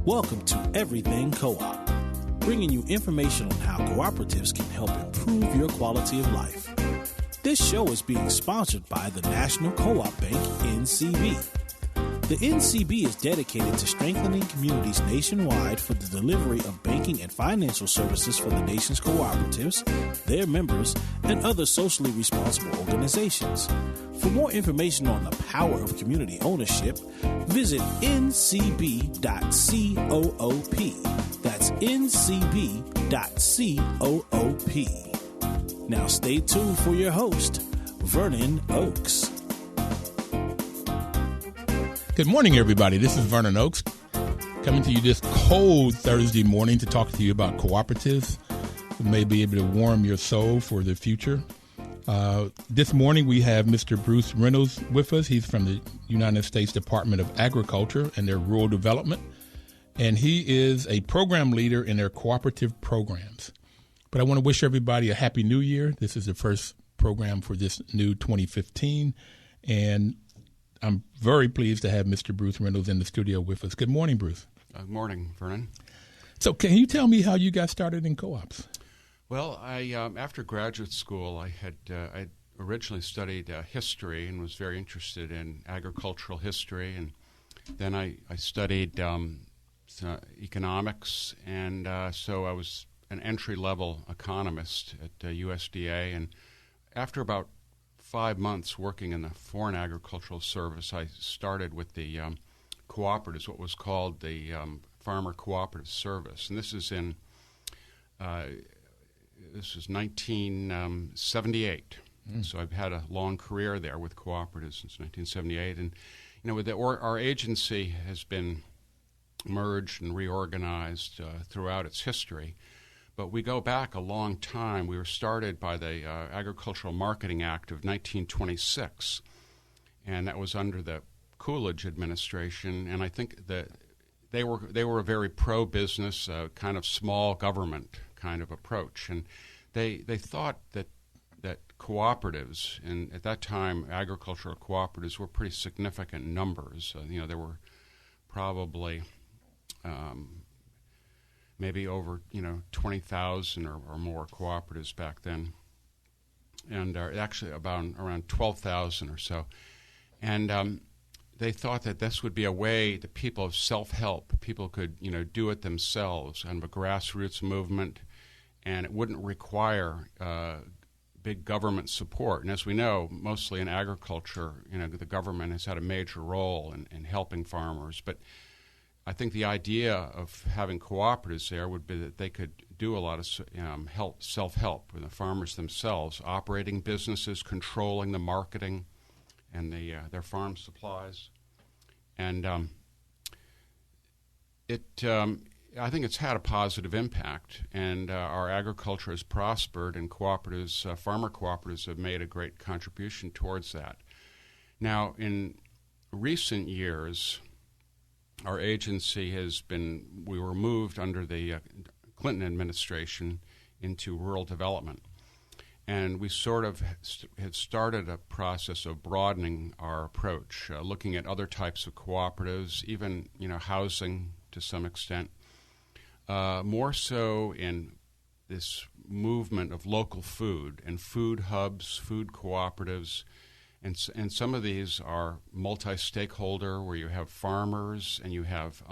Welcome to Everything Co-op, bringing you information on how cooperatives can help improve your quality of life. This show is being sponsored by the National Co-op Bank, NCB. The NCB is dedicated to strengthening communities nationwide for the delivery of banking and financial services for the nation's cooperatives, their members, and other socially responsible organizations. For more information on the power of community ownership, visit ncb.coop. That's ncb.coop. Now stay tuned for your host, Vernon Oakes. Good morning, everybody. This is Vernon Oakes coming to you this cold Thursday morning to talk to you about cooperatives who may be able to warm your soul for the future. This morning we have Mr. Bruce Reynolds with us. He's from the United States Department of Agriculture and their Rural Development, and he is a program leader in their cooperative programs. But I want to wish everybody a Happy New Year. This is the first program for this new 2015, and I'm very pleased to have Mr. Bruce Reynolds in the studio with us. Good morning, Bruce. Good morning, Vernon. So can you tell me how you got started in co-ops? Well, I after graduate school, I originally studied history and was very interested in agricultural history, and then I studied economics, and so I was an entry-level economist at USDA, and after about 5 months working in the Foreign Agricultural Service, I started with the cooperatives, what was called the Farmer Cooperative Service, and this is 1978. So I've had a long career there with cooperatives since 1978, and our agency has been merged and reorganized throughout its history. But we go back a long time. We were started by the Agricultural Marketing Act of 1926, and that was under the Coolidge administration. And I think that they were a very pro-business, kind of small government kind of approach. And they thought that cooperatives, and at that time agricultural cooperatives were pretty significant numbers. There were probably maybe over 20,000 or more cooperatives back then, and actually around 12,000 or so. And they thought that this would be a way that people of self-help, people could do it themselves, kind of a grassroots movement, and it wouldn't require big government support. And as we know, mostly in agriculture, the government has had a major role in helping farmers, but I think the idea of having cooperatives there would be that they could do a lot of self-help with the farmers themselves, operating businesses, controlling the marketing and their farm supplies. And I think it's had a positive impact, and our agriculture has prospered, and cooperatives, farmer cooperatives have made a great contribution towards that. Now, in recent years, our agency we were moved under the Clinton administration into rural development. And we sort of had started a process of broadening our approach, looking at other types of cooperatives, even, housing to some extent, more so in this movement of local food and food hubs, food cooperatives. And some of these are multi-stakeholder, where you have farmers and you have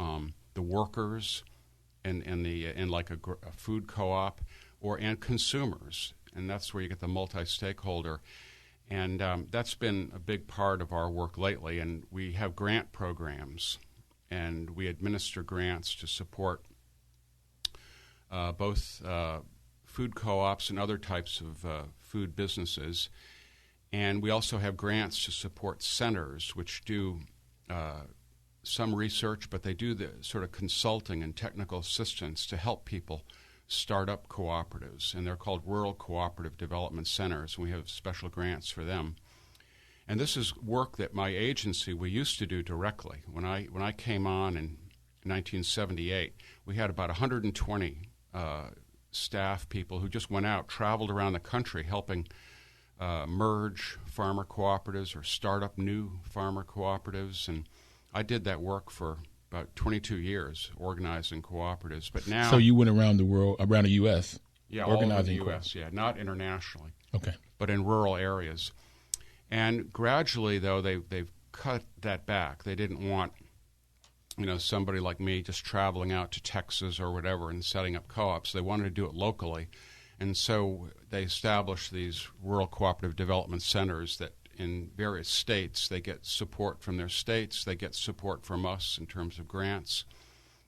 the workers, in like a food co-op, and consumers, and that's where you get the multi-stakeholder. And that's been a big part of our work lately. And we have grant programs, and we administer grants to support both food co-ops and other types of food businesses. And we also have grants to support centers, which do some research, but they do the sort of consulting and technical assistance to help people start up cooperatives. And they're called Rural Cooperative Development Centers, and we have special grants for them. And this is work that my agency, we used to do directly. When I came on in 1978, we had about 120 staff people who just went out, traveled around the country helping merge farmer cooperatives or start up new farmer cooperatives. And I did that work for about 22 years organizing cooperatives. But now, so you went around the world, around the U.S. Yeah, organizing all over the U.S. Yeah, not internationally. Okay, but in rural areas. And gradually, though, they've cut that back. They didn't want, somebody like me just traveling out to Texas or whatever and setting up co-ops. They wanted to do it locally. And so they established these rural cooperative development centers that in various states, they get support from their states, they get support from us in terms of grants,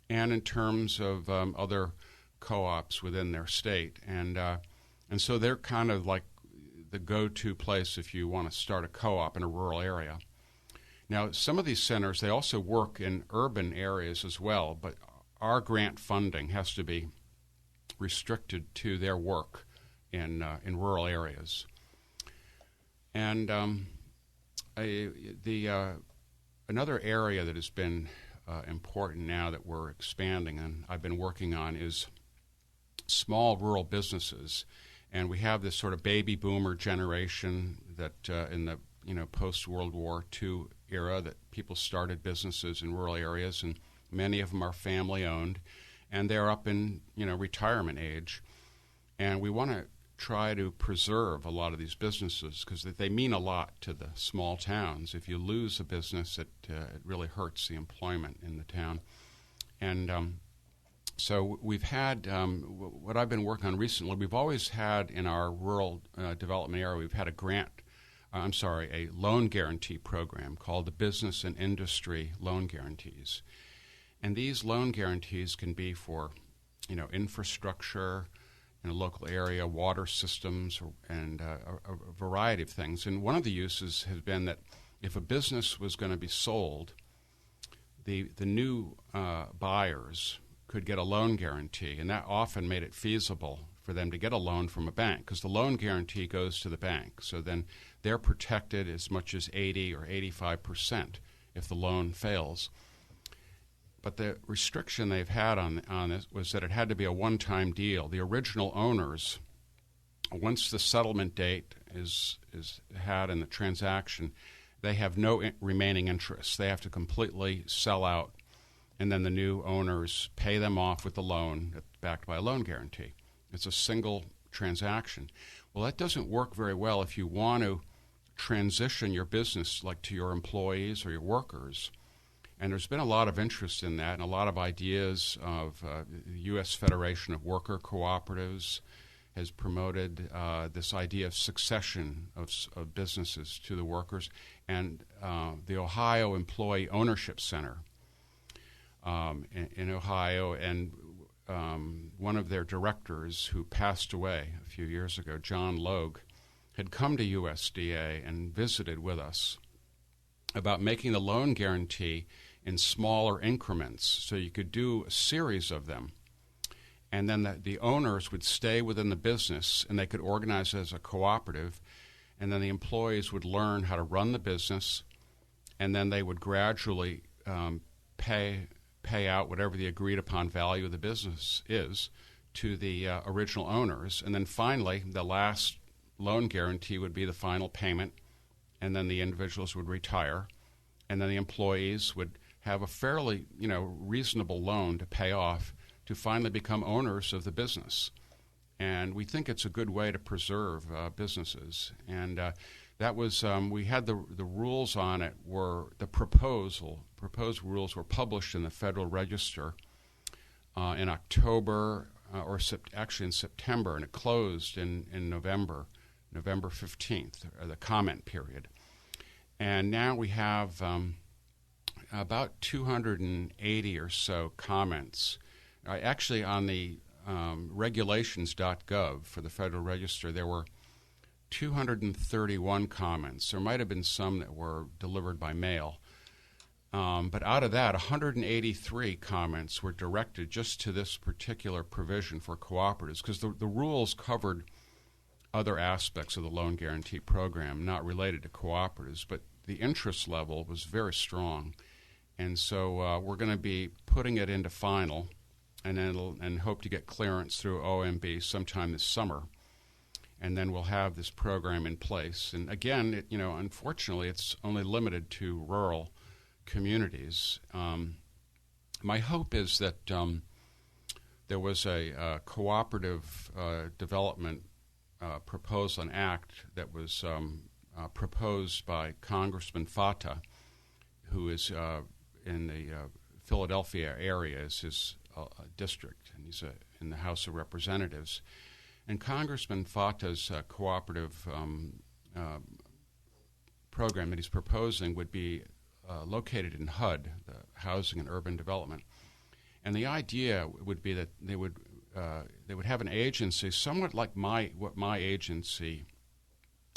and in terms of other co-ops within their state. And so they're kind of like the go-to place if you want to start a co-op in a rural area. Now, some of these centers, they also work in urban areas as well, but our grant funding has to be restricted to their work in rural areas. And another area that has been important now that we're expanding and I've been working on is small rural businesses. And we have this sort of baby boomer generation that in the post-World War II era that people started businesses in rural areas, and many of them are family-owned, and they're up in retirement age. And we want to try to preserve a lot of these businesses because they mean a lot to the small towns. If you lose a business, it really hurts the employment in the town. And so we've had what I've been working on recently. We've always had in our rural development area, we've had a loan guarantee program called the Business and Industry Loan Guarantees. And these loan guarantees can be for, infrastructure in a local area, water systems, and a variety of things. And one of the uses has been that if a business was going to be sold, the new buyers could get a loan guarantee, and that often made it feasible for them to get a loan from a bank because the loan guarantee goes to the bank. So then they're protected as much as 80 or 85% if the loan fails. But the restriction they've had on this was that it had to be a one-time deal. The original owners, once the settlement date is had in the transaction, they have no remaining interest. They have to completely sell out, and then the new owners pay them off with the loan backed by a loan guarantee. It's a single transaction. Well, that doesn't work very well if you want to transition your business like to your employees or your workers. And there's been a lot of interest in that and a lot of ideas of the U.S. Federation of Worker Cooperatives has promoted this idea of succession of businesses to the workers. And the Ohio Employee Ownership Center in Ohio, and one of their directors who passed away a few years ago, John Logue, had come to USDA and visited with us about making the loan guarantee in smaller increments so you could do a series of them. And then the owners would stay within the business and they could organize as a cooperative, and then the employees would learn how to run the business, and then they would gradually pay out whatever the agreed upon value of the business is to the original owners. And then finally, the last loan guarantee would be the final payment, and then the individuals would retire, and then the employees would have a fairly reasonable loan to pay off to finally become owners of the business. And we think it's a good way to preserve businesses. And that was we had the rules on it were the proposed rules were published in the Federal Register in October actually in September, and it closed in November 15th, the comment period. And now we have about 280 or so comments. Actually, on the regulations.gov for the Federal Register, there were 231 comments. There might have been some that were delivered by mail. But out of that, 183 comments were directed just to this particular provision for cooperatives, because the rules covered other aspects of the loan guarantee program not related to cooperatives, but the interest level was very strong. And so we're going to be putting it into final and hope to get clearance through OMB sometime this summer. And then we'll have this program in place. And again, unfortunately, it's only limited to rural communities. my hope is that there was a cooperative development proposal, an act that was proposed by Congressman Fata, who is in the Philadelphia area, is his district, and he's in the House of Representatives. And Congressman Fata's cooperative program that he's proposing would be located in HUD, the Housing and Urban Development. And the idea would be that they would have an agency somewhat like what my agency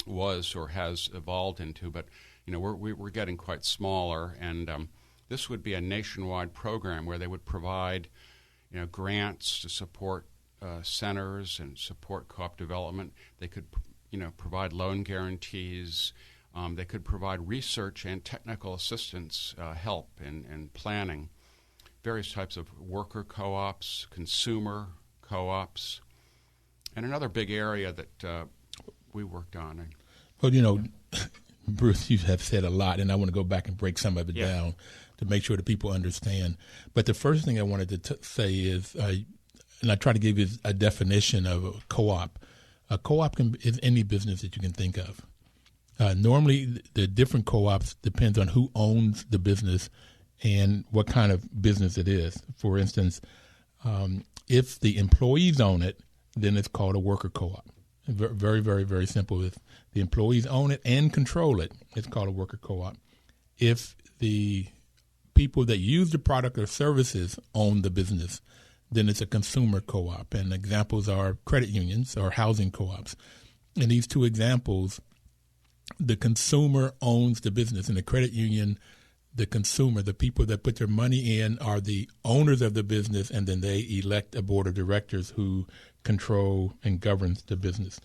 was or has evolved into, but we're getting quite smaller, and this would be a nationwide program where they would provide grants to support centers and support co-op development. They could provide loan guarantees. They could provide research and technical assistance help in planning, various types of worker co-ops, consumer co-ops, and another big area that we worked on. Well, Bruce, you have said a lot, and I want to go back and break some of it down to make sure that people understand. But the first thing I wanted to say is, and I try to give you a definition of a co-op. A co-op is any business that you can think of. Normally, the different co-ops depends on who owns the business and what kind of business it is. For instance, if the employees own it, then it's called a worker co-op. Very, very, very simple. If the employees own it and control it, it's called a worker co-op. If the people that use the product or services own the business, then it's a consumer co-op. And examples are credit unions or housing co-ops. In these two examples, the consumer owns the business. In the credit union, the consumer, the people that put their money in, are the owners of the business, and then they elect a board of directors who control and governs the business.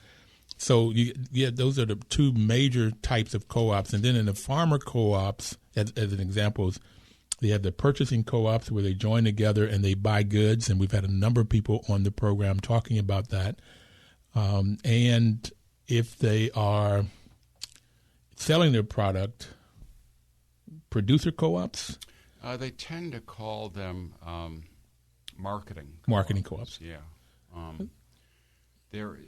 So, those are the two major types of co-ops. And then in the farmer co-ops, as an example, they have the purchasing co-ops where they join together and they buy goods, and we've had a number of people on the program talking about that. And if they are selling their product, producer co-ops? They tend to call them marketing co-ops. Yeah.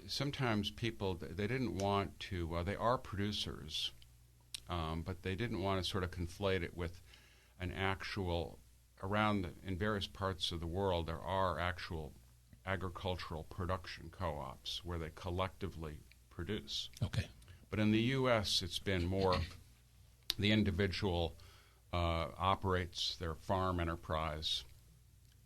Sometimes people, they didn't want to, they are producers, but they didn't want to sort of conflate it with an actual, in various parts of the world, there are actual agricultural production co-ops where they collectively produce. Okay. But in the U.S., it's been more the individual operates their farm enterprise,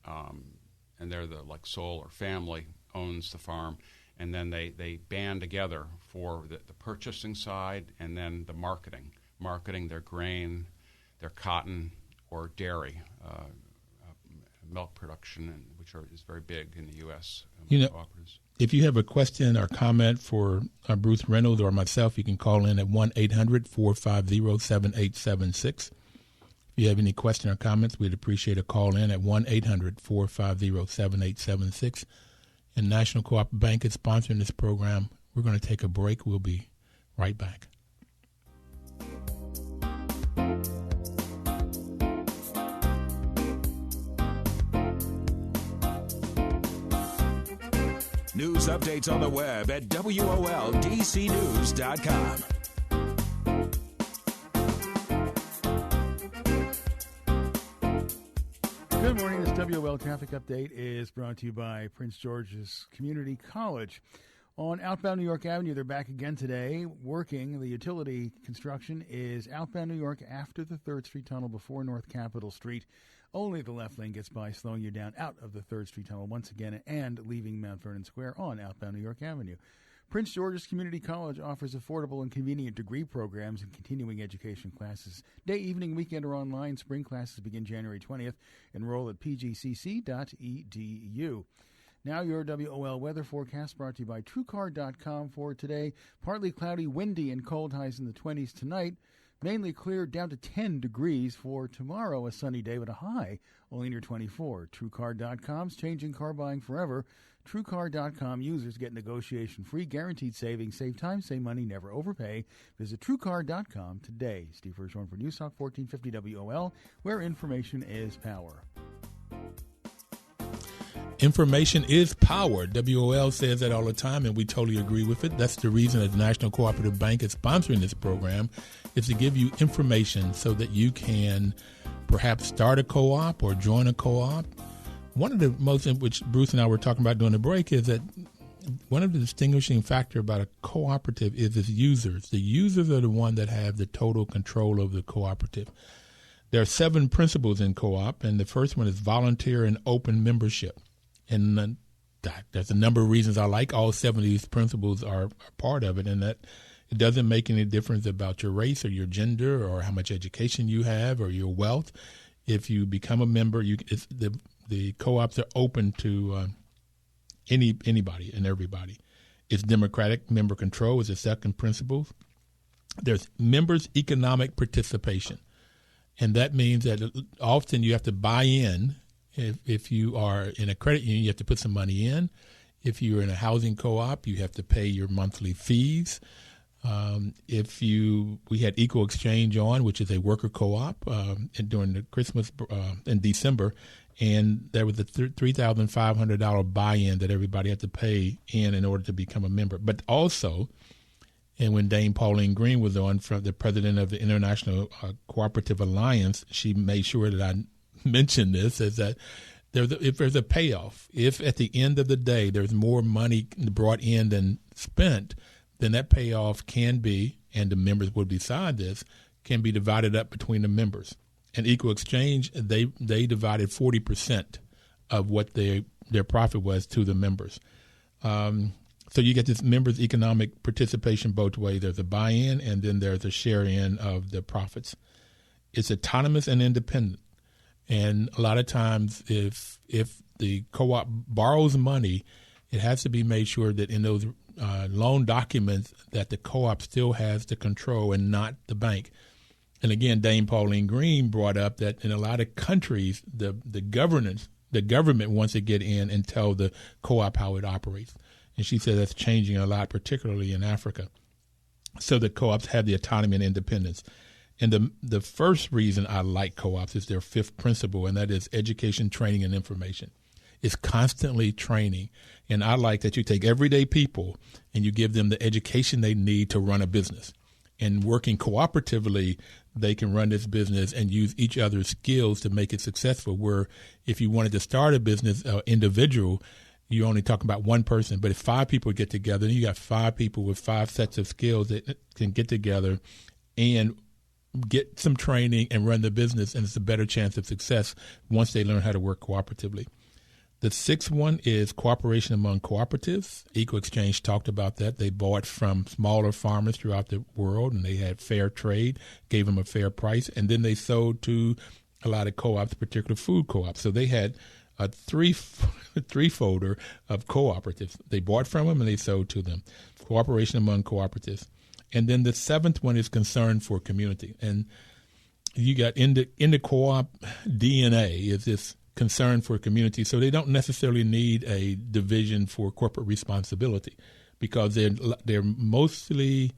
and they're the sole or family owns the farm, and then they band together for the purchasing side and then the marketing their grain, their cotton, or dairy, milk production, which is very big in the U.S. Cooperatives. If you have a question or comment for Bruce Reynolds or myself, you can call in at 1-800-450-7876. If you have any question or comments, we'd appreciate a call in at 1-800-450-7876. And National Co-op Bank is sponsoring this program. We're going to take a break. We'll be right back. News updates on the web at WOLDCnews.com. Good morning. This WOL Traffic Update is brought to you by Prince George's Community College. On outbound New York Avenue, they're back again today working. The utility construction is outbound New York after the 3rd Street Tunnel before North Capitol Street. Only the left lane gets by, slowing you down out of the 3rd Street Tunnel once again and leaving Mount Vernon Square on outbound New York Avenue. Prince George's Community College offers affordable and convenient degree programs and continuing education classes. Day, evening, weekend, or online. Spring classes begin January 20th. Enroll at pgcc.edu. Now your WOL weather forecast brought to you by TrueCar.com for today. Partly cloudy, windy, and cold, highs in the 20s tonight. Mainly clear, down to 10 degrees for tomorrow, a sunny day with a high only near 24. TrueCar.com's changing car buying forever. TrueCar.com users get negotiation-free, guaranteed savings. Save time, save money, never overpay. Visit TrueCar.com today. Steve Hirschhorn for News Talk 1450 WOL, where information is power. information is power. WOL says that all the time, and we totally agree with it. That's the reason that the National Cooperative Bank is sponsoring this program, is to give you information so that you can perhaps start a co-op or join a co-op. One of the most, which Bruce and I were talking about during the break, is that one of the distinguishing factor about a cooperative is its users. The users are the one that have the total control of the cooperative. There are 7 principles in co-op, and the first one is volunteer and open membership. And there's a number of reasons I like all 7 of these principles are part of it, and that it doesn't make any difference about your race or your gender or how much education you have or your wealth. If you become a member, the co-ops are open to anybody and everybody. It's democratic member control is the second principle. There's members' economic participation. And that means that often you have to buy in. If you are in a credit union, you have to put some money in. If you're in a housing co-op, you have to pay your monthly fees. We had Equal Exchange on, which is a worker co-op, during the Christmas in December, and there was a $3,500 buy-in that everybody had to pay in order to become a member. But also, and when Dame Pauline Green was on, from the president of the International Cooperative Alliance, she made sure that I mentioned this, is that if there's a payoff, if at the end of the day there's more money brought in than spent, then that payoff can be, and the members will decide this, can be divided up between the members. And Equal Exchange, they divided 40% of what their profit was to the members. So you get this members' economic participation both ways. There's a buy-in, and then there's a share-in of the profits. It's autonomous and independent. And a lot of times if the co-op borrows money, it has to be made sure that in those loan documents that the co-op still has the control and not the bank. And again, Dame Pauline Green brought up that in a lot of countries, the government wants to get in and tell the co-op how it operates. And she said that's changing a lot, particularly in Africa. So the co-ops have the autonomy and independence. And the first reason I like co-ops is their 5th principle, and that is education, training, and information. It's constantly training. And I like that you take everyday people and you give them the education they need to run a business. And working cooperatively, they can run this business and use each other's skills to make it successful. Where if you wanted to start a business individual, you're only talking about one person. But if 5 people get together, then you got 5 people with 5 sets of skills that can get together and get some training and run the business, and it's a better chance of success once they learn how to work cooperatively. The 6th one is cooperation among cooperatives. Equal Exchange talked about that. They bought from smaller farmers throughout the world, and they had fair trade, gave them a fair price, and then they sold to a lot of co-ops, particularly food co-ops. So they had a three-folder of cooperatives. They bought from them and they sold to them. Cooperation among cooperatives. And then the 7th one is concern for community. And you got in the co-op DNA is this concern for community. So they don't necessarily need a division for corporate responsibility because they're mostly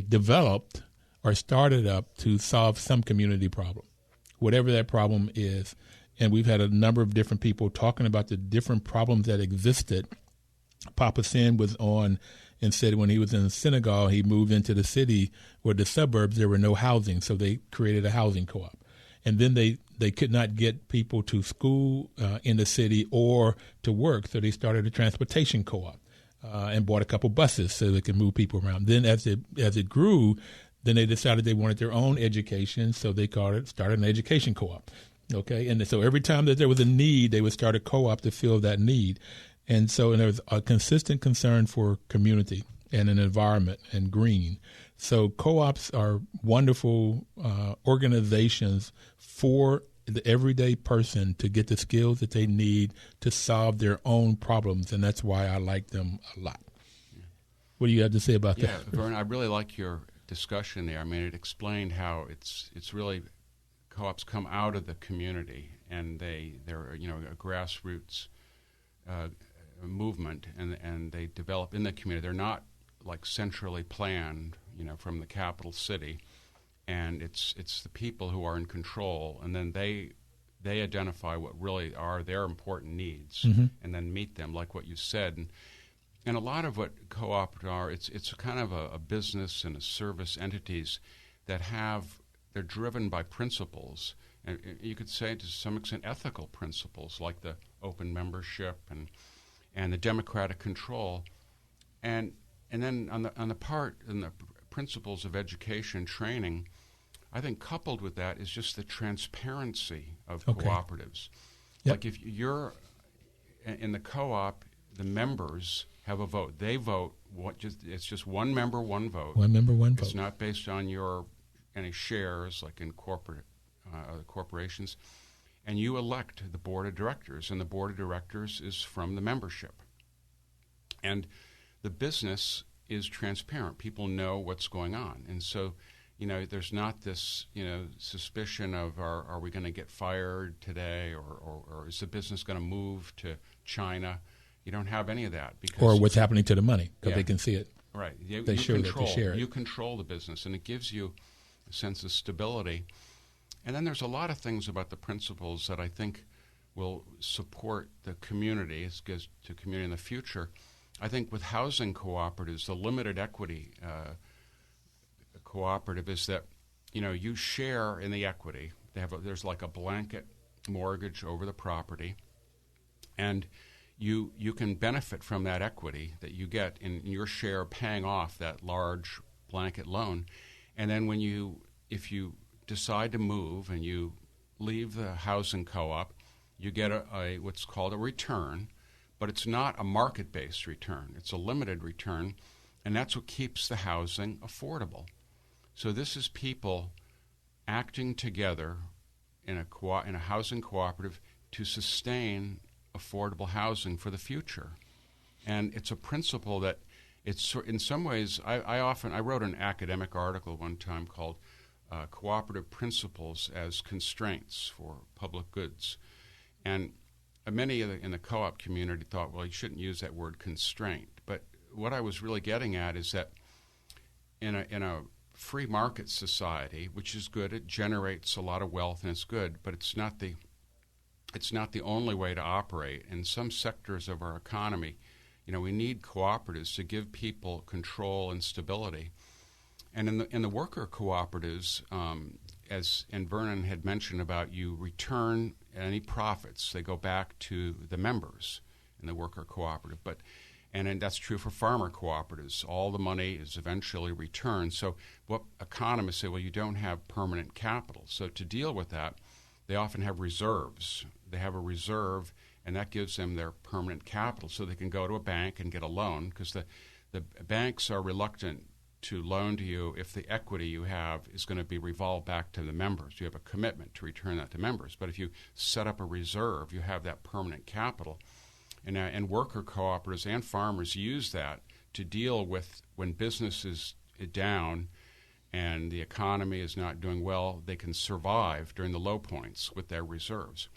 developed or started up to solve some community problem, whatever that problem is. And we've had a number of different people talking about the different problems that existed. Papa Sin was on and said when he was in Senegal, he moved into the city where the suburbs, there were no housing, so they created a housing co-op. And then they could not get people to school in the city or to work, so they started a transportation co-op and bought a couple buses so they could move people around. Then as it grew, then they decided they wanted their own education, so they started an education co-op. Okay, and so every time that there was a need, they would start a co-op to fill that need. And there was a consistent concern for community and an environment and green. So co-ops are wonderful organizations for the everyday person to get the skills that they need to solve their own problems, and that's why I like them a lot. What do you have to say about that? Yeah, Vern, I really like your discussion there. I mean, it explained how it's really co-ops come out of the community, and they're a grassroots movement, and they develop in the community. They're not like centrally planned, from the capital city, and it's the people who are in control, and then they they identify what really are their important needs and then meet them, like what you said. And a lot of what co-ops are, it's kind of a business and a service entities that they're driven by principles. And you could say to some extent ethical principles, like the open membership and the democratic control. And then on the principles of education and training, I think coupled with that is just the transparency of cooperatives. Yep. Like if you're in the co-op, the members have a vote. They vote. It's just one member, one vote. One member, one vote. It's not based on any shares like in corporations. And you elect the board of directors, and the board of directors is from the membership. And the business is transparent. People know what's going on. And so, there's not this, suspicion of are we going to get fired today or is the business going to move to China? You don't have any of that. Or what's happening to the money, because they can see it. Right. They share it. You control the business, and it gives you a sense of stability. And then there's a lot of things about the principles that I think will support the community, as goes to community in the future. I think with housing cooperatives, the limited equity cooperative is that, you share in the equity. There's like a blanket mortgage over the property, and you can benefit from that equity that you get in your share paying off that large blanket loan. And then if you decide to move and you leave the housing co-op, you get a what's called a return, but it's not a market-based return. It's a limited return, and that's what keeps the housing affordable. So this is people acting together in a housing cooperative to sustain affordable housing for the future. And it's a principle that it's in some ways, I wrote an academic article one time called Cooperative Principles as Constraints for Public Goods. And many in the co-op community thought, well, you shouldn't use that word constraint. But what I was really getting at is that in a free market society, which is good, it generates a lot of wealth and it's good, but it's not the only way to operate. In some sectors of our economy, we need cooperatives to give people control and stability. And in the worker cooperatives, and Vernon had mentioned about, you return any profits, they go back to the members in the worker cooperative. And that's true for farmer cooperatives. All the money is eventually returned. So what economists say, well, you don't have permanent capital. So to deal with that, they often have reserves. They have a reserve, and that gives them their permanent capital, so they can go to a bank and get a loan, because the banks are reluctant to loan to you if the equity you have is going to be revolved back to the members. You have a commitment to return that to members. But if you set up a reserve, you have that permanent capital. And worker cooperatives and farmers use that to deal with when business is down and the economy is not doing well, they can survive during the low points with their reserves.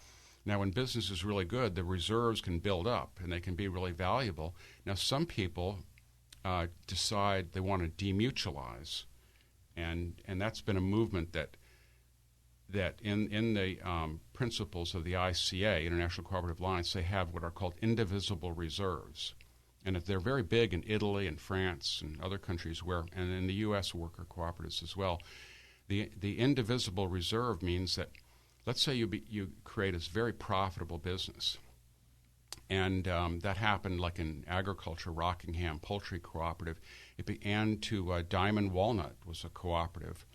Now, when business is really good, the reserves can build up and they can be really valuable. Now, some people decide they want to demutualize, and that's been a movement that in the principles of the ICA, International Cooperative Alliance, they have what are called indivisible reserves. And they're very big in Italy and France and other countries and in the U.S. worker cooperatives as well. The indivisible reserve means that, let's say you create a very profitable business. And that happened like in agriculture, Rockingham Poultry Cooperative. It began to Diamond Walnut was a cooperative.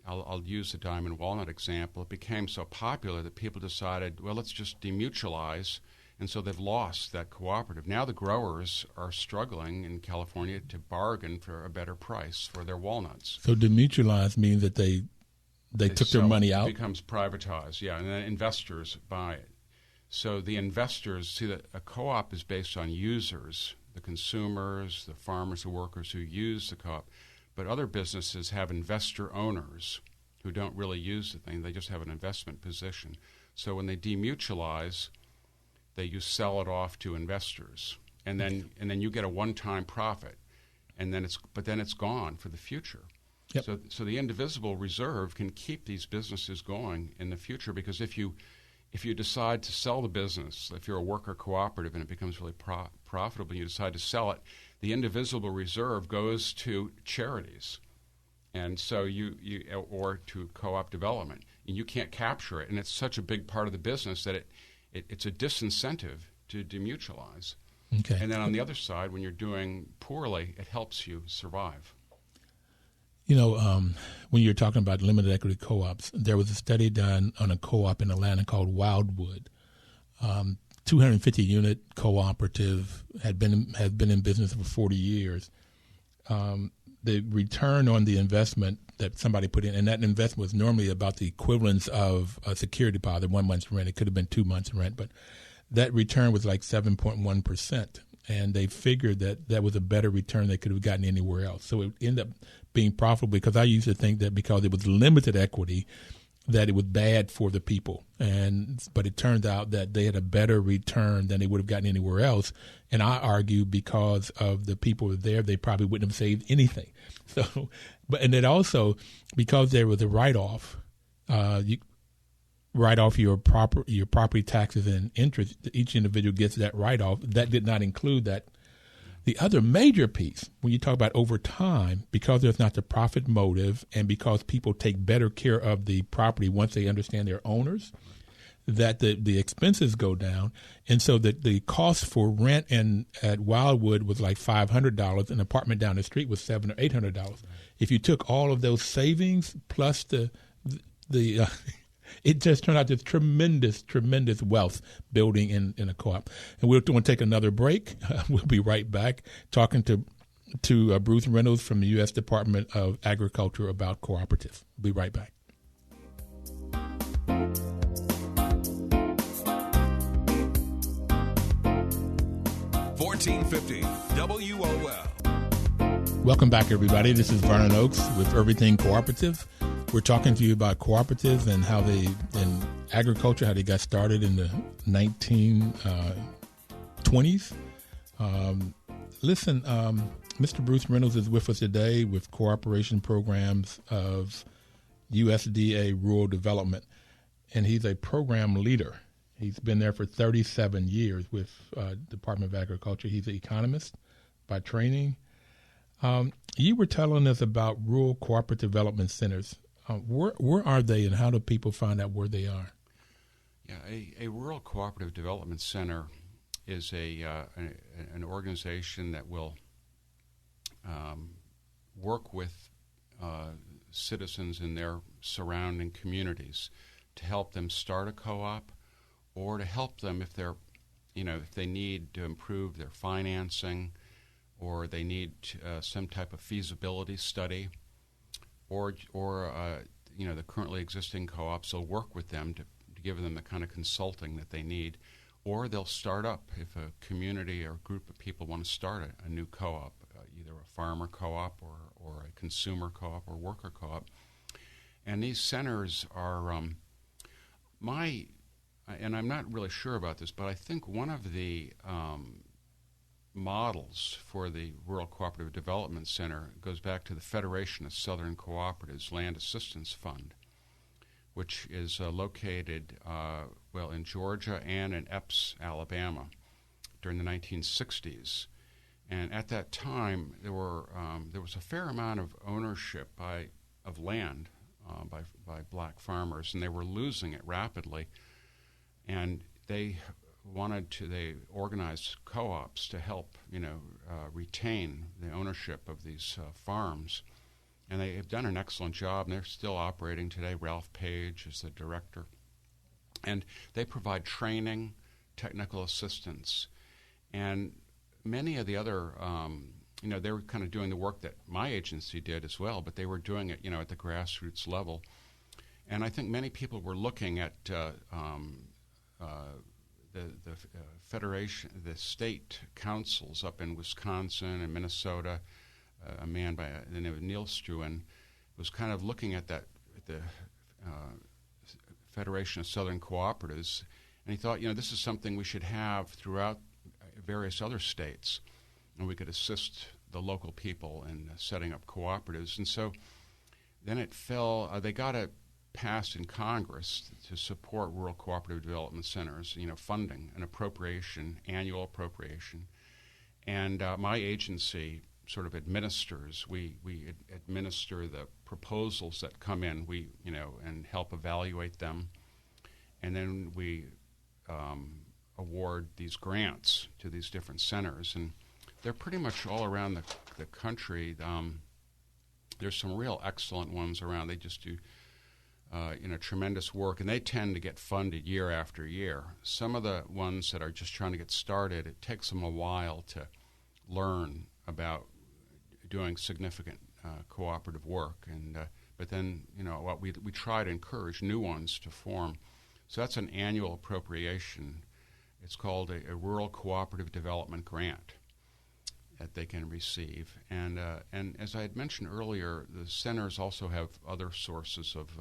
I'll use the Diamond Walnut example. It became so popular that people decided, well, let's just demutualize. And so they've lost that cooperative. Now the growers are struggling in California to bargain for a better price for their walnuts. So demutualize means that they took their money out? It becomes privatized, yeah, and then investors buy it. So the investors see that a co-op is based on users, the consumers, the farmers, the workers who use the co-op. But other businesses have investor owners who don't really use the thing. They just have an investment position. So when they demutualize, you sell it off to investors, and then you get a one-time profit, and then it's gone for the future. Yep. So the indivisible reserve can keep these businesses going in the future, because if you if you decide to sell the business, if you're a worker cooperative and it becomes really profitable and you decide to sell it, the indivisible reserve goes to charities. And so or to co-op development, and you can't capture it. And it's such a big part of the business that it's a disincentive to demutualize. Okay. And then on the other side, when you're doing poorly, it helps you survive. You know, when you're talking about limited equity co-ops, there was a study done on a co-op in Atlanta called Wildwood. 250-unit cooperative had been in business for 40 years. The return on the investment that somebody put in, and that investment was normally about the equivalence of a security deposit, 1 month's rent. It could have been 2 months' rent, but that return was like 7.1%. And they figured that was a better return they could have gotten anywhere else. So it ended up being profitable, because I used to think that because it was limited equity, that it was bad for the people. But it turned out that they had a better return than they would have gotten anywhere else. And I argue because of the people there, they probably wouldn't have saved anything. So, and then also because there was a write-off, you write off your property taxes and interest. Each individual gets that write-off. That did not include that. The other major piece, when you talk about over time, because there's not the profit motive and because people take better care of the property once they understand their owners, that the expenses go down. And so the cost for rent at Wildwood was like $500. An apartment down the street was $700 or $800. If you took all of those savings plus the it just turned out this tremendous wealth building in a co-op. And we're going to take another break. We'll be right back talking to Bruce Reynolds from the U.S. Department of Agriculture about cooperatives. We'll be right back. $14.50 WOL. Welcome back, everybody. This is Vernon Oakes with Everything Cooperative. We're talking to you about cooperatives and how they, in agriculture, how they got started in the 1920s. Mr. Bruce Reynolds is with us today with cooperation programs of USDA Rural Development, and he's a program leader. He's been there for 37 years with Department of Agriculture. He's an economist by training. You were telling us about rural cooperative development centers. Where are they, and how do people find out where they are? Yeah, a rural cooperative development center is an organization that will work with citizens in their surrounding communities to help them start a co-op, or to help them if they need to improve their financing, or they need some type of feasibility study, or the currently existing co-ops will work with them to give them the kind of consulting that they need, or they'll start up if a community or group of people want to start a new co-op, either a farmer co-op or a consumer co-op or worker co-op. And these centers are and I'm not really sure about this, but I think one of the models for the Rural Cooperative Development Center goes back to the Federation of Southern Cooperatives Land Assistance Fund, which is located in Georgia and in Epes, Alabama, during the 1960s. And at that time, there was a fair amount of ownership of land by black farmers, and they were losing it rapidly. And they organized co-ops to help, retain the ownership of these farms. And they have done an excellent job, and they're still operating today. Ralph Page is the director. And they provide training, technical assistance. And many of the other, they were kind of doing the work that my agency did as well, but they were doing it, at the grassroots level. And I think many people were looking at the federation, the state councils up in Wisconsin and Minnesota. A man by the name of Neil Struan was kind of looking at the Federation of Southern Cooperatives, and he thought, this is something we should have throughout various other states, and we could assist the local people in setting up cooperatives. And so then it fell. They got passed in Congress to support rural cooperative development centers, funding, an appropriation, annual appropriation. And my agency sort of administers. We administer the proposals that come in. And help evaluate them, and then we award these grants to these different centers, and they're pretty much all around the country. There's some real excellent ones around. They just do tremendous work, and they tend to get funded year after year. Some of the ones that are just trying to get started, it takes them a while to learn about doing significant cooperative work, and but then what we try to encourage new ones to form. So that's an annual appropriation. It's called a Rural Cooperative Development Grant that they can receive, and as I had mentioned earlier, the centers also have other sources of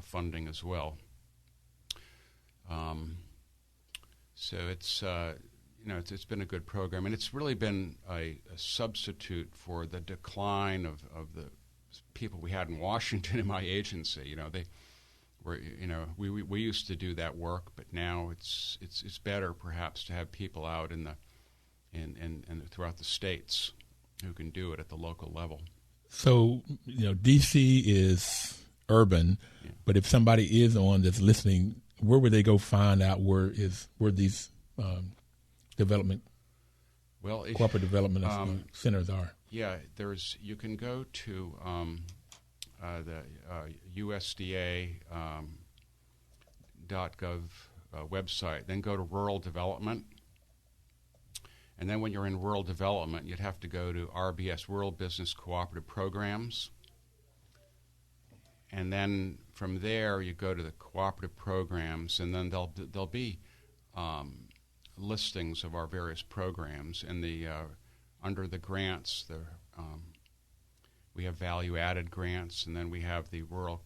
funding as well. So it's been a good program, and it's really been a substitute for the decline of the people we had in Washington in my agency. They were, we used to do that work, but now it's better perhaps to have people out in throughout the states who can do it at the local level. So DC is urban, yeah. But if somebody is on that's listening, where would they go find out where these cooperative development centers are? Yeah, you can go to the USDA.gov website, then go to rural development, and then when you're in rural development, you'd have to go to RBS, Rural Business Cooperative Programs, and then from there you go to the cooperative programs, and then there'll be listings of our various programs, and under the grants, we have value-added grants, and then we have the Rural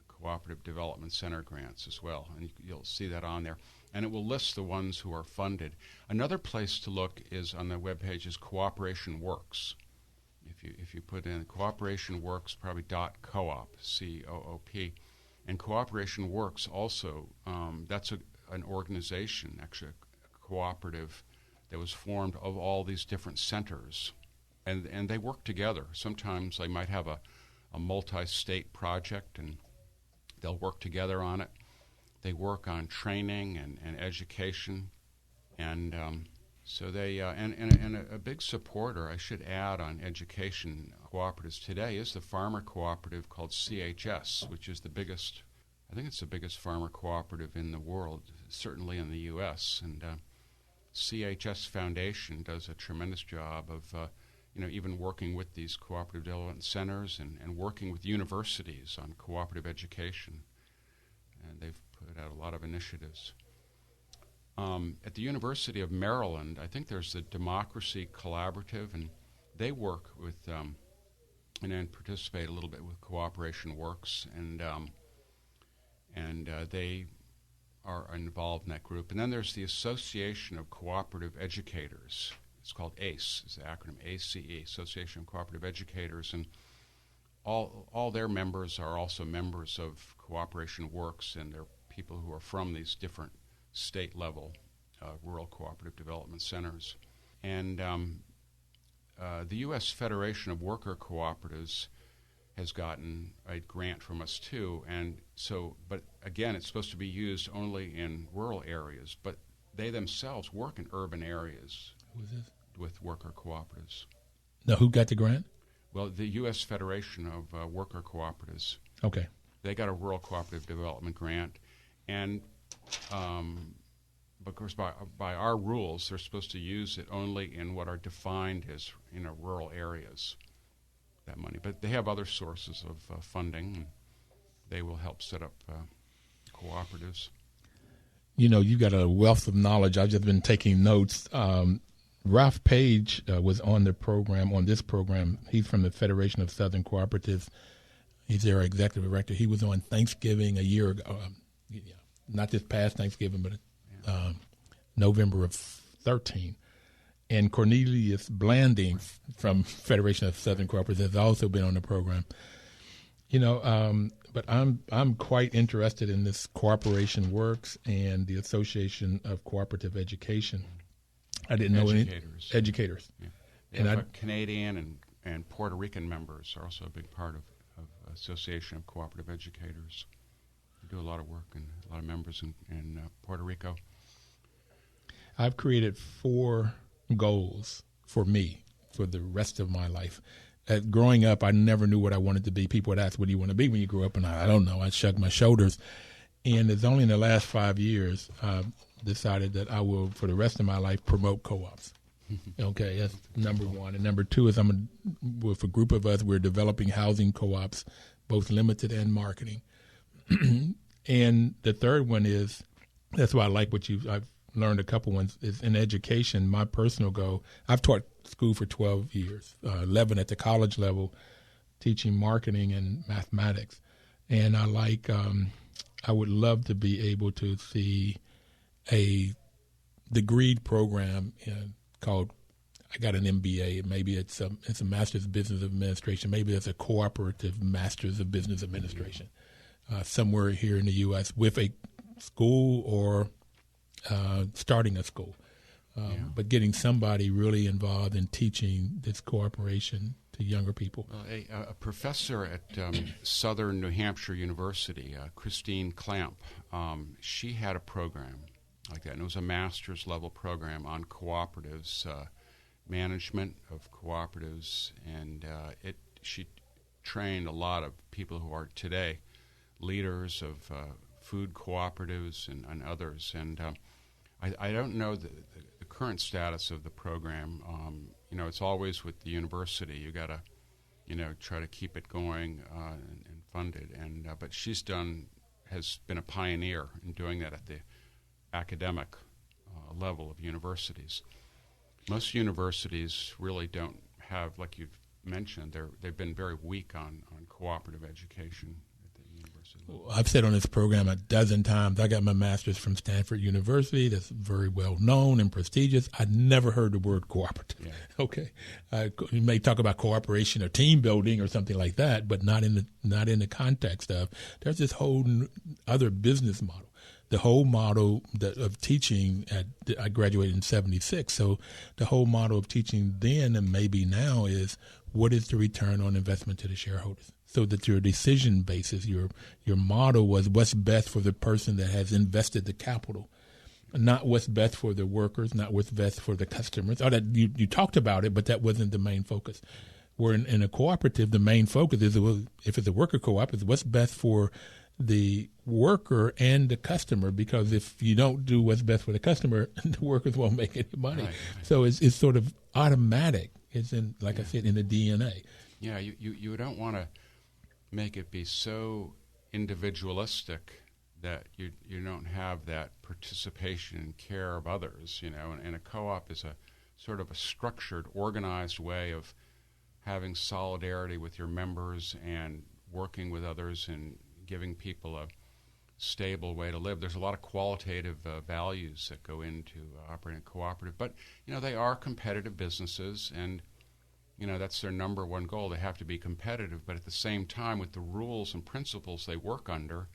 Cooperative Development Center grants as well, and you'll see that on there. And it will list the ones who are funded. Another place to look is on the webpage is Cooperation Works. If you put in Cooperation Works, probably .coop, C-O-O-P, and Cooperation Works also, that's an organization, actually a cooperative that was formed of all these different centers. And they work together. Sometimes they might have a multi-state project, and they'll work together on it. They work on training and education, and so they and a big supporter, I should add, on education cooperatives today is the farmer cooperative called CHS, which is the biggest. I think it's the biggest farmer cooperative in the world, certainly in the U.S. And CHS Foundation does a tremendous job of even working with these cooperative development centers and working with universities on cooperative education. And they've put out a lot of initiatives. At the University of Maryland, I think there's the Democracy Collaborative, and they work with and then participate a little bit with Cooperation Works, and they are involved in that group. And then there's the Association of Cooperative Educators. It's called ACE, is the acronym, ACE, Association of Cooperative Educators, and all their members are also members of Cooperation Works, and they're people who are from these different state-level rural cooperative development centers. And the U.S. Federation of Worker Cooperatives has gotten a grant from us too, and so, but again, it's supposed to be used only in rural areas, but they themselves work in urban areas. Who is this? With worker cooperatives. Now, who got the grant? Well, the U.S. Federation of Worker Cooperatives. Okay. They got a Rural Cooperative Development Grant, and because by our rules, they're supposed to use it only in what are defined as rural areas, that money. But they have other sources of funding, and they will help set up cooperatives. You've got a wealth of knowledge. I've just been taking notes. Ralph Page was on this program. He's from the Federation of Southern Cooperatives. He's their executive director. He was on Thanksgiving a year ago, not this past Thanksgiving, but November of 2013. And Cornelius Blanding from Federation of Southern Cooperatives has also been on the program. But I'm quite interested in this Cooperation Works and the Association of Cooperative Education. I didn't know any educators. Yeah. And Canadian and Puerto Rican members are also a big part of Association of Cooperative Educators. We do a lot of work and a lot of members in Puerto Rico. I've created 4 goals for me for the rest of my life. Growing up, I never knew what I wanted to be. People would ask, what do you want to be when you grow up? And I don't know. I shrugged my shoulders. And it's only in the last 5 years I've decided that I will, for the rest of my life, promote co-ops. Okay, that's number 1. And number 2 is with a group of us, we're developing housing co-ops, both limited and marketing. And the third one is, that's why I like what I've learned a couple ones, is in education, my personal goal. I've taught school for 12 years, 11 at the college level, teaching marketing and mathematics. And I would love to be able to see a degreed program called, I got an MBA, maybe it's a Master's of Business Administration, maybe it's a Cooperative Master's of Business Administration, somewhere here in the U.S. with a school or starting a school. But getting somebody really involved in teaching this cooperation to younger people. Well, a professor at Southern New Hampshire University, Christine Clamp, she had a program like that, and it was a master's level program on cooperatives, management of cooperatives, and she trained a lot of people who are today leaders of food cooperatives and others. And I don't know the current status of the program. It's always with the university. You got to, try to keep it going and fund it. And but has been a pioneer in doing that at the academic level of universities. Most universities really don't have, like you've mentioned, they've been very weak on cooperative education. I've said on this program a dozen times, I got my master's from Stanford University. That's very well known and prestigious. I'd never heard the word cooperative. Yeah. Okay. You may talk about cooperation or team building or something like that, but not in the context of, there's this whole other business model. The whole model of teaching, I graduated in 1976, so the whole model of teaching then and maybe now is, what is the return on investment to the shareholders? So that your decision basis, your model was what's best for the person that has invested the capital, not what's best for the workers, not what's best for the customers. Or that you talked about it, but that wasn't the main focus. Where in a cooperative, the main focus is, if it's a worker co-op, is what's best for the worker and the customer, because if you don't do what's best for the customer, the workers won't make any money. Right. So it's sort of automatic. It's in, like I said, in the DNA. Yeah, you don't want to make it be so individualistic that you don't have that participation and care of others, and a co-op is a sort of a structured, organized way of having solidarity with your members and working with others and giving people a stable way to live. There's a lot of qualitative values that go into operating a cooperative, but they are competitive businesses, and that's their number one goal. They have to be competitive, but at the same time, with the rules and principles they work under,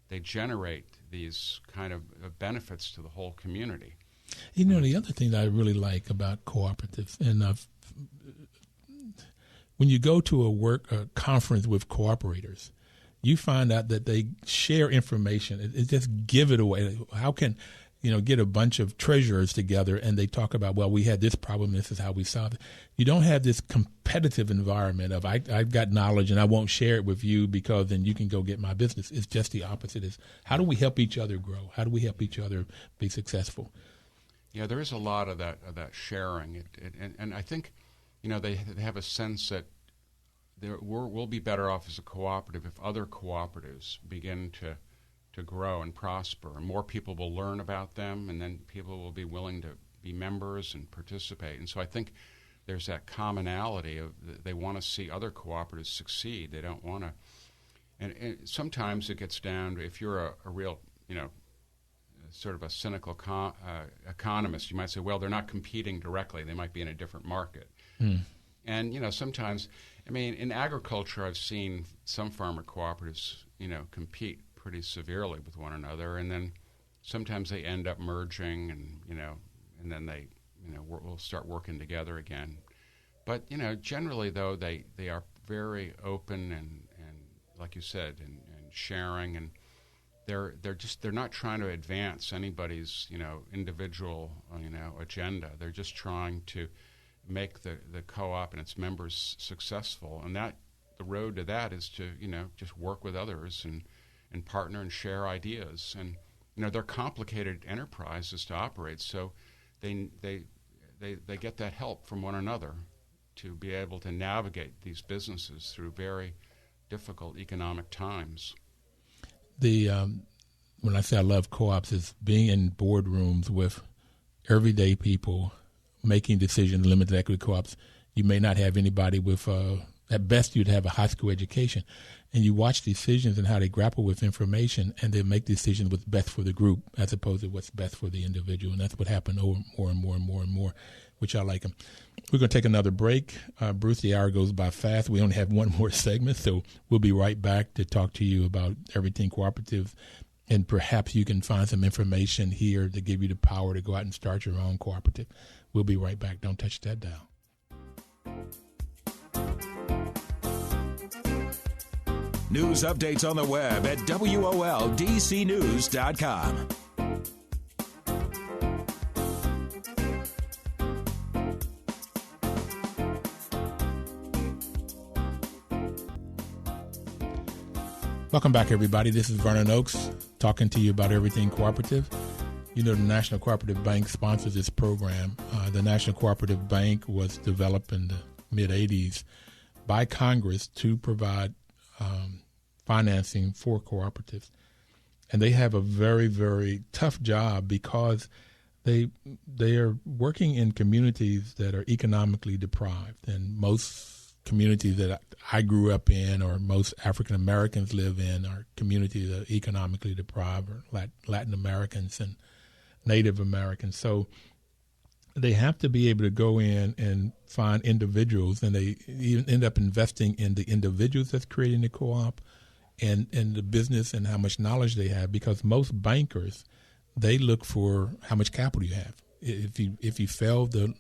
they generate these kind of benefits to the whole community. The other thing that I really like about cooperatives, and when you go to a conference with cooperators, you find out that they share information. It just give it away. How can get a bunch of treasurers together and they talk about, well, we had this problem, this is how we solved it. You don't have this competitive environment of I've got knowledge and I won't share it with you because then you can go get my business. It's just the opposite. Is how do we help each other grow? How do we help each other be successful? Yeah, there is a lot of that sharing. And I think, they have a sense that we'll be better off as a cooperative if other cooperatives begin to grow and prosper, and more people will learn about them, and then people will be willing to be members and participate. And so I think there's that commonality of they want to see other cooperatives succeed. They don't want to, and sometimes it gets down to, if you're a real, sort of a cynical economist, you might say, well, they're not competing directly. They might be in a different market. And, sometimes, I mean, in agriculture, I've seen some farmer cooperatives, compete pretty severely with one another, and then sometimes they end up merging, and then they, will start working together again. But generally though, they are very open and like you said, and sharing, and they're not trying to advance anybody's individual agenda. They're just trying to make the co-op and its members successful, and that the road to that is to just work with others and partner and share ideas. And they're complicated enterprises to operate, so they get that help from one another to be able to navigate these businesses through very difficult economic times. When I say I love co-ops, is being in boardrooms with everyday people making decisions. Limited equity co-ops, you may not have anybody with, at best you'd have a high school education, and you watch decisions and how they grapple with information, and they make decisions what's best for the group as opposed to what's best for the individual. And that's what happened more and more, which I like them. We're going to take another break. Bruce, the hour goes by fast. We only have one more segment, so we'll be right back to talk to you about everything cooperative, and perhaps you can find some information here to give you the power to go out and start your own cooperative. We'll be right back. Don't touch that dial. News updates on the web at WOLDCnews.com. Welcome back, everybody. This is Vernon Oakes talking to you about everything cooperative. The National Cooperative Bank sponsors this program. The National Cooperative Bank was developed in the mid-'80s by Congress to provide financing for cooperatives. And they have a very, very tough job because they are working in communities that are economically deprived. And most communities that I grew up in, or most African Americans live in, are communities that are economically deprived, or Latin Americans and Native Americans. So they have to be able to go in and find individuals, and they even end up investing in the individuals that's creating the co-op and the business and how much knowledge they have, because most bankers, they look for how much capital you have. If you fail the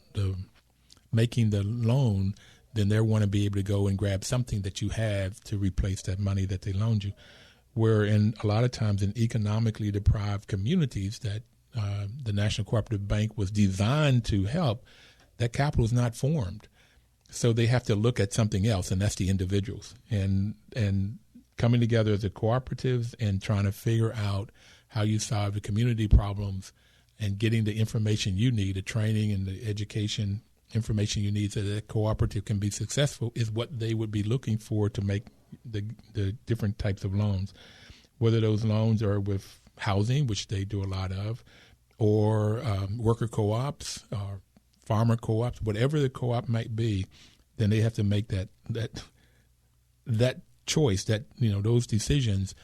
making the loan, then they want to be able to go and grab something that you have to replace that money that they loaned you. Where in a lot of times in economically deprived communities that the National Cooperative Bank was designed to help, that capital is not formed. So they have to look at something else, and that's the individuals. And coming together as a cooperative and trying to figure out how you solve the community problems and getting the information you need, the training and the education information you need so that a cooperative can be successful, is what they would be looking for to make the different types of loans. Whether those loans are with housing, which they do a lot of, or worker co-ops or farmer co-ops, whatever the co-op might be, then they have to make that choice, those decisions.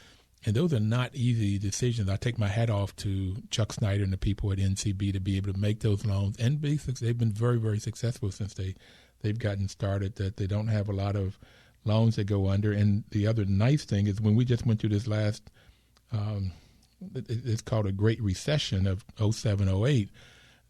And those are not easy decisions. I take my hat off to Chuck Snyder and the people at NCB to be able to make those loans, and they've been very, very successful since they've gotten started, that they don't have a lot of loans that go under. And the other nice thing is when we just went through this last, it's called a Great Recession of 07, 08,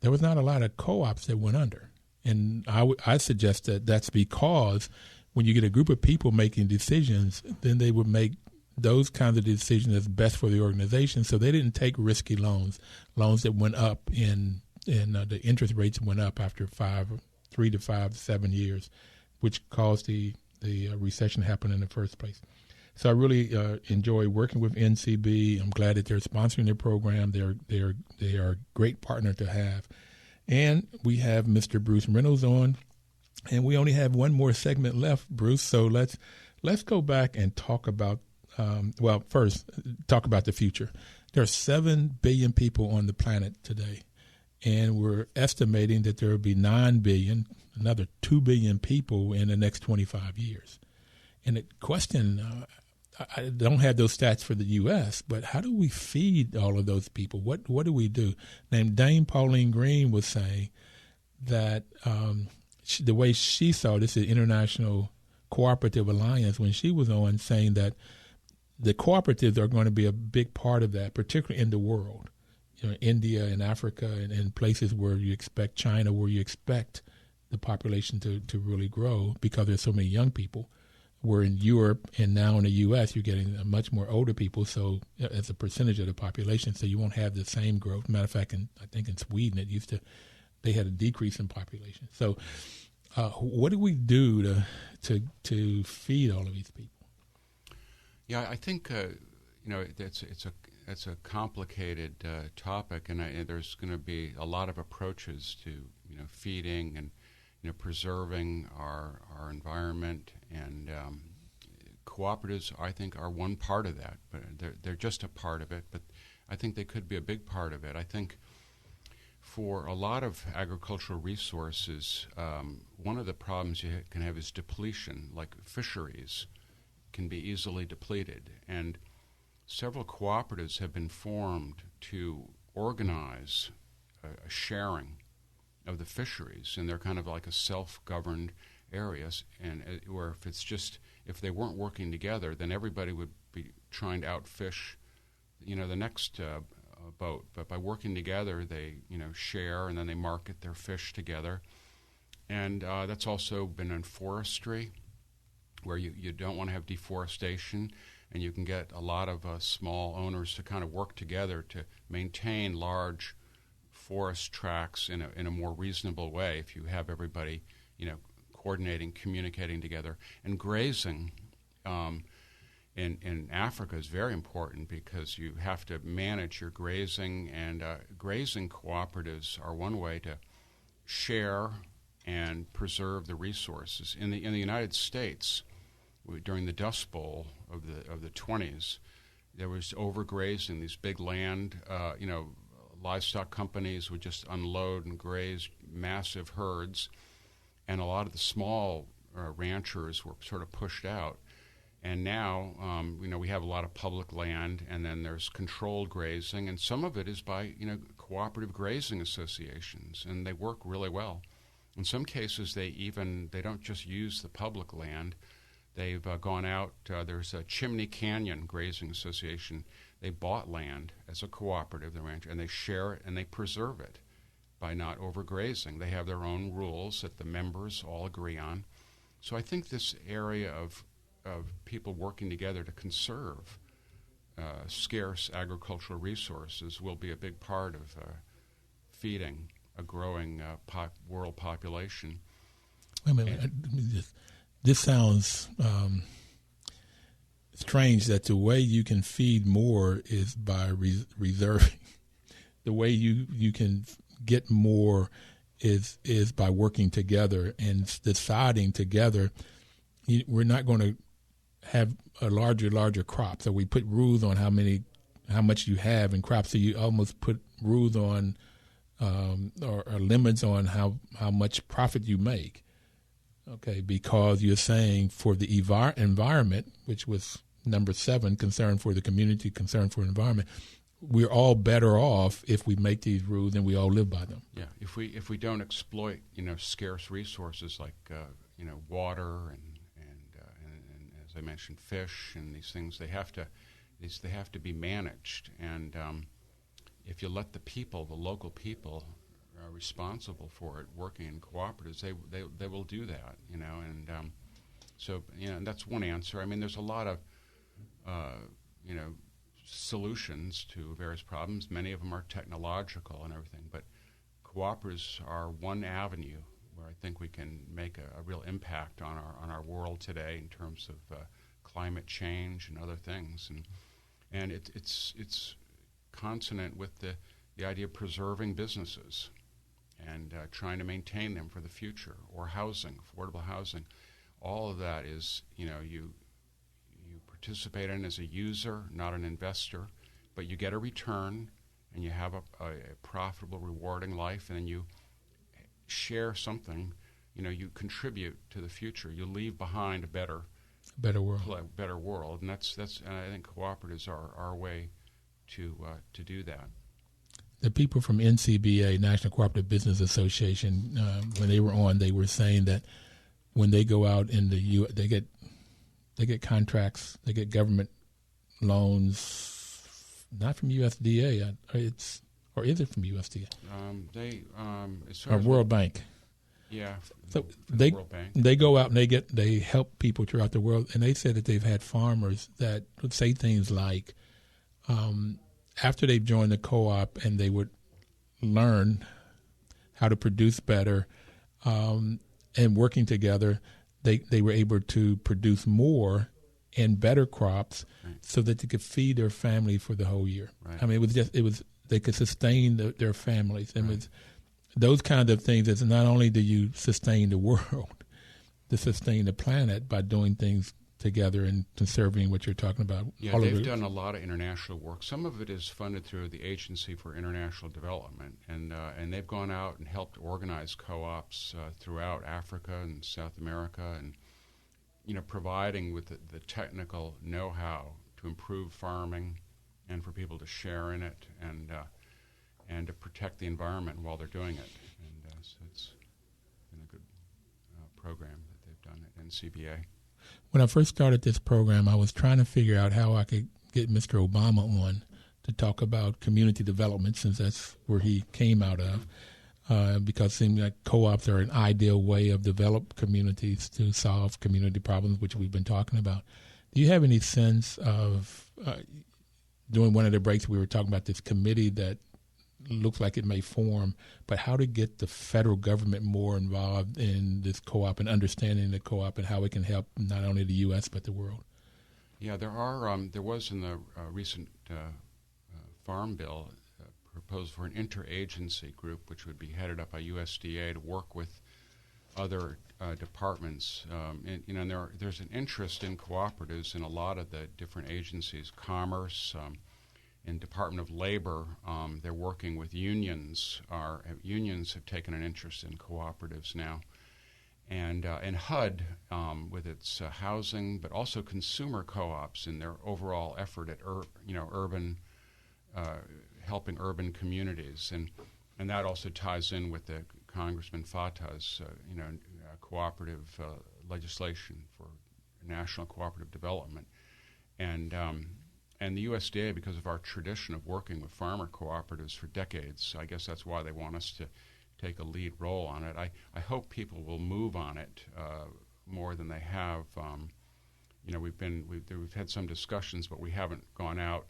there was not a lot of co-ops that went under. And I suggest that that's because when you get a group of people making decisions, then they would make those kinds of decisions that's best for the organization. So they didn't take risky loans that went up in the interest rates went up after 3 to 5 to 7 years, which caused the recession to happen in the first place. So I really enjoy working with NCB. I'm glad that they're sponsoring their program. They are a great partner to have. And we have Mr. Bruce Reynolds on, and we only have one more segment left, Bruce. So let's go back and talk about first, talk about the future. There are 7 billion people on the planet today, and we're estimating that there will be 9 billion, another 2 billion people in the next 25 years. And the question, I don't have those stats for the U.S., but how do we feed all of those people? What do we do? Named Dame Pauline Green was saying that the way she saw this, the International Cooperative Alliance when she was on, saying that the cooperatives are going to be a big part of that, particularly in the world. India and Africa and places where you expect, China, where you expect the population to really grow because there's so many young people. Where in Europe and now in the U.S., you're getting much more older people, so as a percentage of the population, so you won't have the same growth. Matter of fact, I think in Sweden, they had a decrease in population. So what do we do to feed all of these people? Yeah, I think it's a complicated topic, and there's going to be a lot of approaches to feeding and preserving our environment, and cooperatives, I think, are one part of that. But they're just a part of it. But I think they could be a big part of it. I think for a lot of agricultural resources, one of the problems you can have is depletion, like fisheries can be easily depleted. And several cooperatives have been formed to organize a sharing of the fisheries, and they're kind of like a self-governed areas, and where if they weren't working together, then everybody would be trying to outfish, the next boat. But by working together, they share, and then they market their fish together. And that's also been in forestry, where you don't want to have deforestation, and you can get a lot of small owners to kind of work together to maintain large forest tracts in a more reasonable way if you have everybody, coordinating, communicating together. And grazing in Africa is very important because you have to manage your grazing, and grazing cooperatives are one way to share and preserve the resources. In the United States, during the Dust Bowl of the 20s, there was overgrazing. These big land, livestock companies would just unload and graze massive herds, and a lot of the small ranchers were sort of pushed out. And now, we have a lot of public land, and then there's controlled grazing, and some of it is by, cooperative grazing associations, and they work really well. In some cases, they don't just use the public land. They've gone out. There's a Chimney Canyon Grazing Association. They bought land as a cooperative, the rancher, and they share it and they preserve it by not overgrazing. They have their own rules that the members all agree on. So I think this area of people working together to conserve scarce agricultural resources will be a big part of feeding a growing world population. Wait a minute. This sounds strange that the way you can feed more is by reserving. The way you can get more is by working together and deciding together. We're not going to have a larger crop, so we put rules on how much you have in crops. So you almost put rules on or limits on how much profit you make. Okay, because you're saying for the environment, which was number 7, concern for the community, concern for the environment, we're all better off if we make these rules and we all live by them. Yeah, if we don't exploit scarce resources like water and as I mentioned, fish and these things, they have to be managed. And if you let the local people responsible for it, working in cooperatives, they will do that, and so and that's one answer. I mean, there's a lot of solutions to various problems. Many of them are technological and everything, but cooperatives are one avenue where I think we can make a real impact on our world today in terms of climate change and other things, and it's consonant with the idea of preserving businesses and trying to maintain them for the future, or housing, affordable housing. All of that is, you participate in as a user, not an investor, but you get a return, and you have a profitable, rewarding life, and then you share something. You contribute to the future. You leave behind a better world, and that's. And I think cooperatives are our way to do that. The people from NCBA, National Cooperative Business Association, when they were on, they were saying that when they go out in the they get contracts, they get government loans, not from USDA, or is it from USDA? Or World Bank. Yeah. So World Bank. they go out and they help people throughout the world, and they said that they've had farmers that would say things like, after they've joined the co-op and they would learn how to produce better, and working together, they were able to produce more and better crops, right, so that they could feed their family for the whole year. Right. I mean, they could sustain their families. And right, it was those kinds of things. It's not only do you sustain the world, to sustain the planet by doing things together and conserving what you're talking about. Yeah, they've done a lot of international work. Some of it is funded through the Agency for International Development, and they've gone out and helped organize co-ops throughout Africa and South America, and providing with the technical know-how to improve farming and for people to share in it and to protect the environment while they're doing it. And so it's been a good program that they've done at NCBA. When I first started this program, I was trying to figure out how I could get Mr. Obama on to talk about community development, since that's where he came out of, because it seemed like co-ops are an ideal way of develop communities to solve community problems, which we've been talking about. Do you have any sense of, during one of the breaks we were talking about this committee that looks like it may form, but how to get the federal government more involved in this co-op and understanding the co-op and how it can help not only the U.S. but the world? Yeah, there was in the recent Farm Bill proposed for an interagency group, which would be headed up by USDA to work with other departments. And there's an interest in cooperatives in a lot of the different agencies, Commerce, in Department of Labor. They're working with unions. Unions have taken an interest in cooperatives now. And HUD, with its housing, but also consumer co-ops in their overall effort at urban, helping urban communities, and that also ties in with the Congressman Fatah's cooperative legislation for national cooperative development, and the USDA, because of our tradition of working with farmer cooperatives for decades, I guess that's why they want us to take a lead role on it. I hope people will move on it more than they have. We've had some discussions, but we haven't gone out,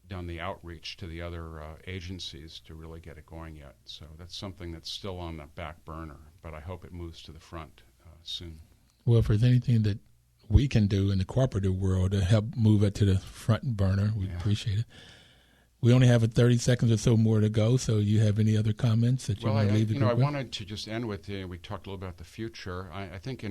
done the outreach to the other agencies to really get it going yet. So that's something that's still on the back burner, but I hope it moves to the front soon. Well, if there's anything that we can do in the cooperative world to help move it to the front burner, we appreciate it. We only have 30 seconds or so more to go, so you have any other comments that you want to leave the group with? I wanted to just end with, we talked a little about the future. I think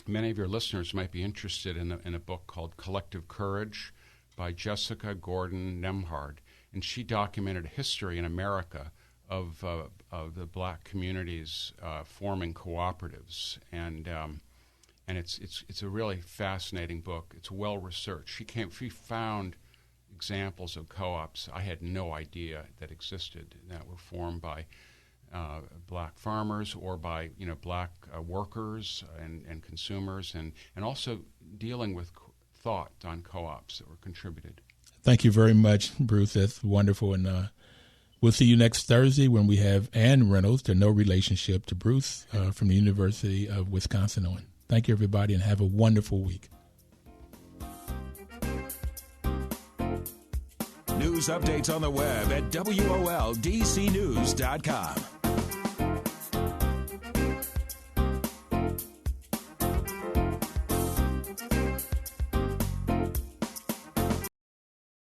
many of your listeners might be interested in a book called Collective Courage by Jessica Gordon Nemhard, and she documented history in America of the black communities forming cooperatives, and it's a really fascinating book. It's well researched. She found examples of co-ops I had no idea that existed, that were formed by black farmers or by black workers and consumers, and also dealing with thought on co-ops that were contributed. Thank you very much, Bruce. That's wonderful. And we'll see you next Thursday when we have Ann Reynolds, to no relationship to Bruce, from the University of Wisconsin on. Thank you, everybody, and have a wonderful week. News updates on the web at WOLDCnews.com.